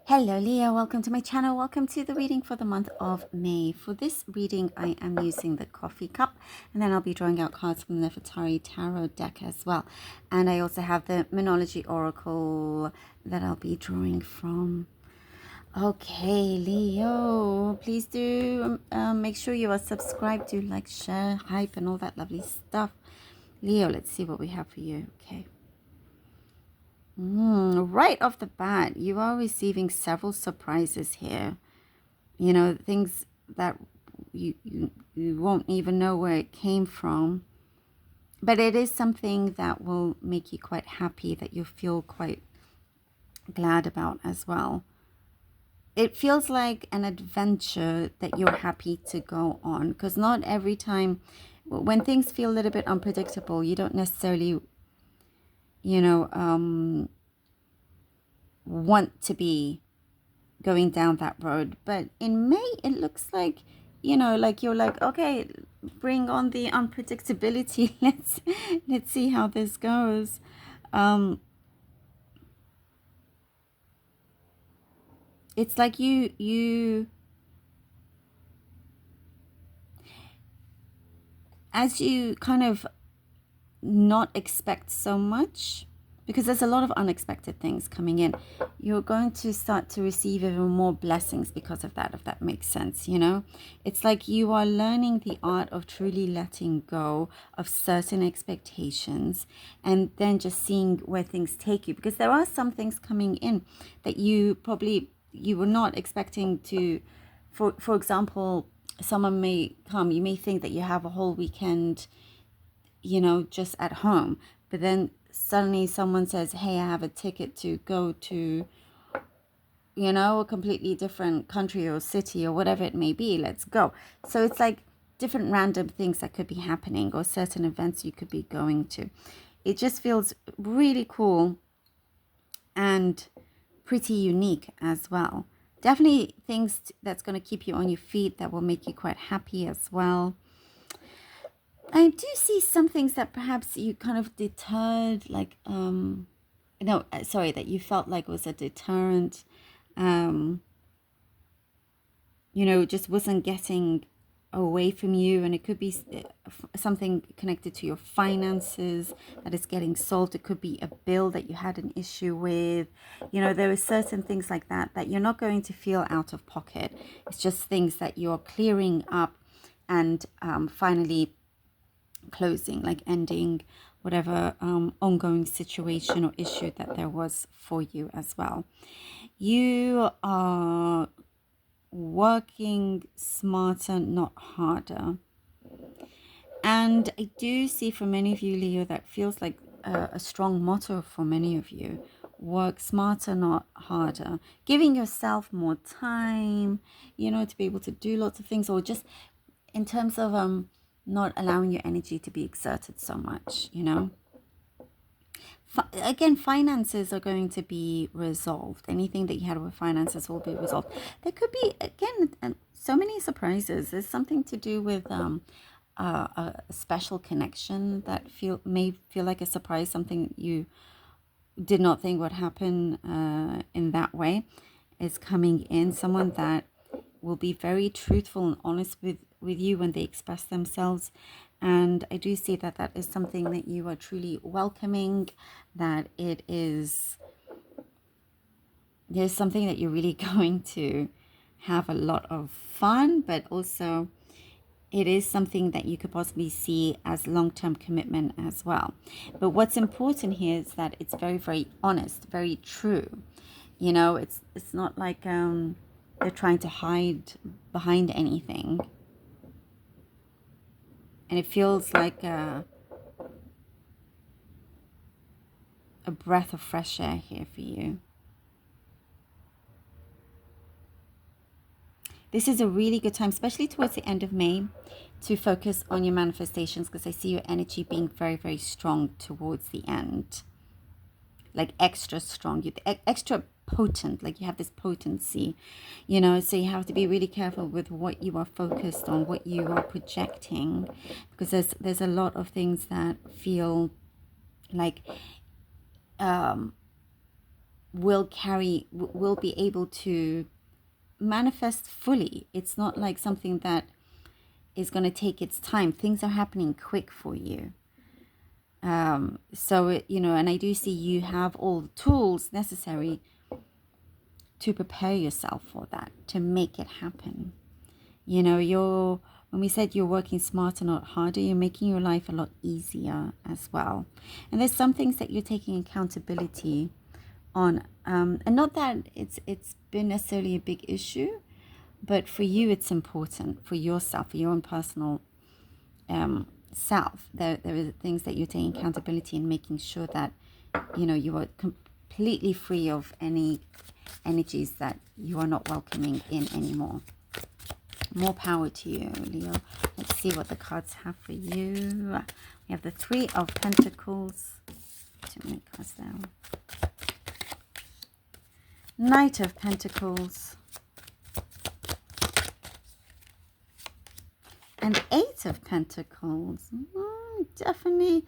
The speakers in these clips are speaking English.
Hello Leo, welcome to my channel. Welcome to the reading for the month of May. For this reading, I am using the coffee cup, and then I'll be drawing out cards from the Nefertari Tarot deck as well. And I also have the Monology Oracle that I'll be drawing from. Okay, Leo, please do make sure you are subscribed to like, share, hype, and all that lovely stuff. Leo, let's see what we have for you. Okay. Right off the bat, you are receiving several surprises here. You know, things that you won't even know where it came from. But it is something that will make you quite happy, that you feel quite glad about as well. It feels like an adventure that you're happy to go on, because not every time, when things feel a little bit unpredictable, you don't necessarily, want to be going down that road. But in May, it looks like, like you're like, okay, bring on the unpredictability. Let's see how this goes. It's like you as you kind of not expect so much, because there's a lot of unexpected things coming in, you're going to start to receive even more blessings because of that, if that makes sense. It's like you are learning the art of truly letting go of certain expectations and then just seeing where things take you, because there are some things coming in that you were not expecting to. For example, someone may come, you may think that you have a whole weekend, just at home. But then suddenly someone says, hey, I have a ticket to go to, a completely different country or city or whatever it may be. Let's go. So it's like different random things that could be happening, or certain events you could be going to. It just feels really cool and pretty unique as well. Definitely things that's going to keep you on your feet, that will make you quite happy as well. I do see some things that perhaps you kind of deterred, like, no, sorry, that you felt like was a deterrent, um, just wasn't getting away from you. And it could be something connected to your finances that is getting solved. It could be a bill that you had an issue with. There are certain things like that you're not going to feel out of pocket. It's just things that you're clearing up and finally closing, like ending whatever ongoing situation or issue that there was for you as well. You are working smarter, not harder. And I do see for many of you, Leo, that feels like a strong motto for many of you. Work smarter, not harder. Giving yourself more time, to be able to do lots of things, or just in terms of not allowing your energy to be exerted so much. Again, finances are going to be resolved. Anything that you had with finances will be resolved. There could be, again, so many surprises. There's something to do with a special connection that may feel like a surprise, something you did not think would happen in that way is coming in. Someone that will be very truthful and honest with you when they express themselves. And I do see that is something that you are truly welcoming, that there's something that you're really going to have a lot of fun, but also it is something that you could possibly see as long-term commitment as well. But what's important here is that it's very, very honest, very true. It's not like they're trying to hide behind anything. And it feels like a breath of fresh air here for you. This is a really good time, especially towards the end of May, to focus on your manifestations, because I see your energy being very, very strong towards the end. Like extra strong, extra potent, like you have this potency, so you have to be really careful with what you are focused on, what you are projecting, because there's a lot of things that feel like will be able to manifest fully. It's not like something that is going to take its time. Things are happening quick for you. And I do see you have all the tools necessary to prepare yourself for that, to make it happen. When we said you're working smarter, not harder, you're making your life a lot easier as well. And there's some things that you're taking accountability on, and not that it's been necessarily a big issue, but for you it's important for yourself, for your own personal self. There are things that you're taking accountability and making sure that you are completely free of any energies that you are not welcoming in anymore. More power to you, Leo. Let's see what the cards have for you. We have the Three of Pentacles. Too many cards there. Knight of Pentacles. And Eight of Pentacles. Definitely,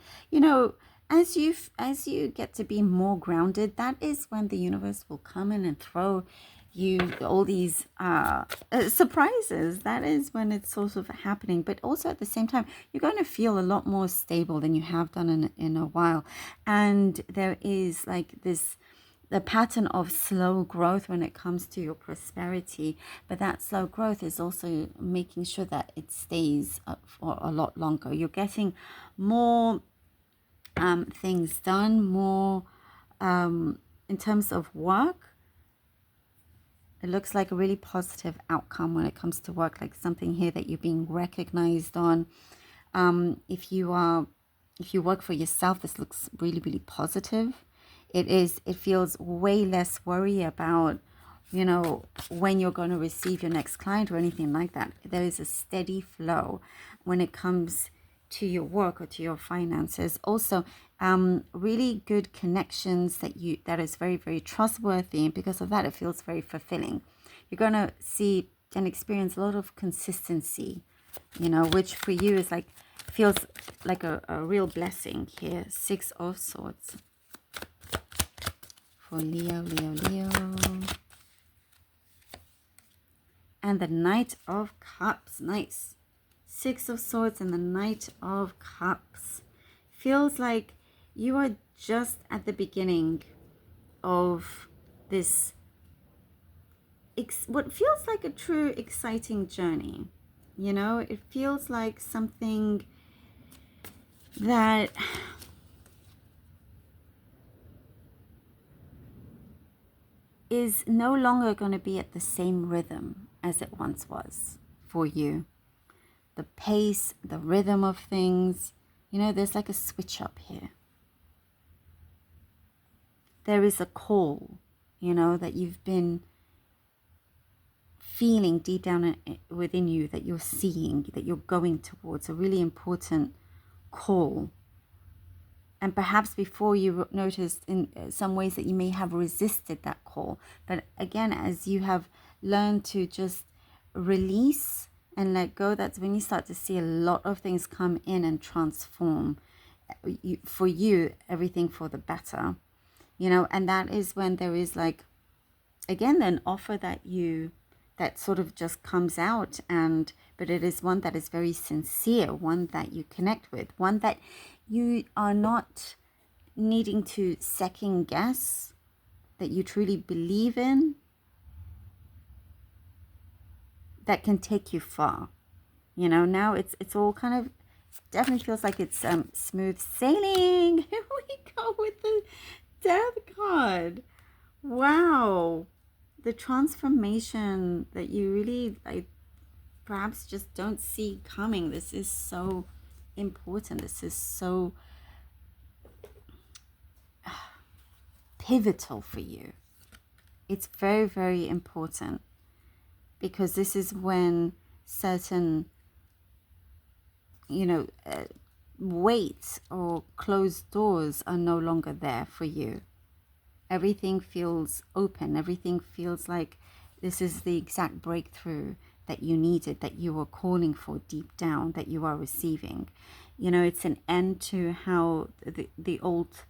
as you get to be more grounded, that is when the universe will come in and throw you all these surprises. That is when it's sort of happening. But also at the same time, you're going to feel a lot more stable than you have done in a while. And there is like the pattern of slow growth when it comes to your prosperity, but that slow growth is also making sure that it stays for a lot longer. You're getting more things done, more in terms of work. It looks like a really positive outcome when it comes to work, like something here that you're being recognized on. If you work for yourself, this looks really, really positive. It feels way less worry about, when you're going to receive your next client or anything like that. There is a steady flow when it comes to your work or to your finances. Also, really good connections that is very, very trustworthy. And because of that, it feels very fulfilling. You're going to see and experience a lot of consistency, which for you is feels like a real blessing here. Six of Swords. For Leo. And the Knight of Cups. Nice. Six of Swords and the Knight of Cups. Feels like you are just at the beginning of this, what feels like a true exciting journey. It feels like something that is no longer going to be at the same rhythm as it once was for you. The pace, the rhythm of things, there's like a switch up here. There is a call, that you've been feeling deep down within you, that you're seeing, that you're going towards, a really important call. And perhaps before you noticed in some ways that you may have resisted that call. But again, as you have learned to just release and let go, that's when you start to see a lot of things come in and transform for you, everything for the better. And that is when there is again, an offer that sort of just comes out, but it is one that is very sincere, one that you connect with, one that you are not needing to second guess, that you truly believe in, that can take you far. Now it's all kind of, definitely feels like it's smooth sailing. Here we go with the Death card. Wow. The transformation that you really perhaps just don't see coming. This is so important. This is so pivotal for you. It's very, very important, because this is when certain weights or closed doors are no longer there for you. Everything feels open. Everything feels like this is the exact breakthrough that you needed, that you were calling for deep down, that you are receiving. It's an end to how the old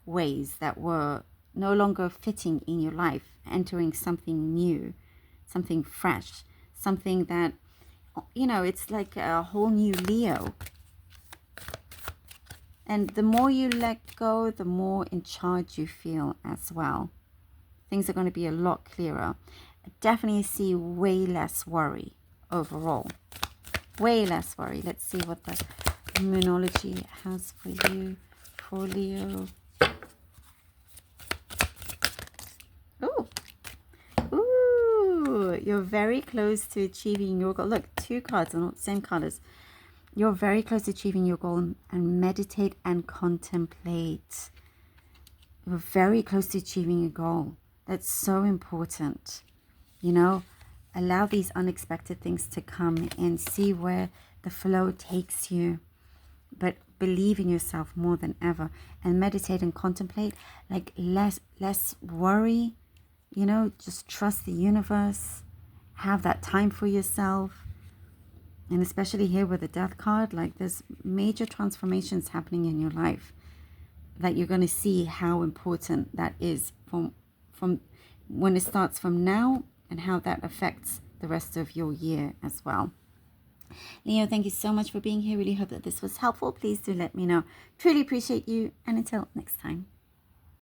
ways that were no longer fitting in your life, entering something new, something fresh, something that, you know, it's like a whole new Leo. And the more you let go, the more in charge you feel as well. Things are going to be a lot clearer. I definitely see way less worry overall. Way less worry. Let's see what the Moonology has for you, for Leo. Ooh. Ooh, you're very close to achieving your goal. Look, 2 cards are not the same colors. You're very close to achieving your goal, and meditate and contemplate. You're very close to achieving your goal. That's so important. You know, allow these unexpected things to come and see where the flow takes you. But believe in yourself more than ever, and meditate and contemplate, like less worry, you know, just trust the universe, have that time for yourself. And especially here with the Death card, like there's major transformations happening in your life that you're going to see how important that is from when it starts from now, and how that affects the rest of your year as well. Leo, thank you so much for being here. Really hope that this was helpful. Please do let me know. Truly appreciate you. And until next time.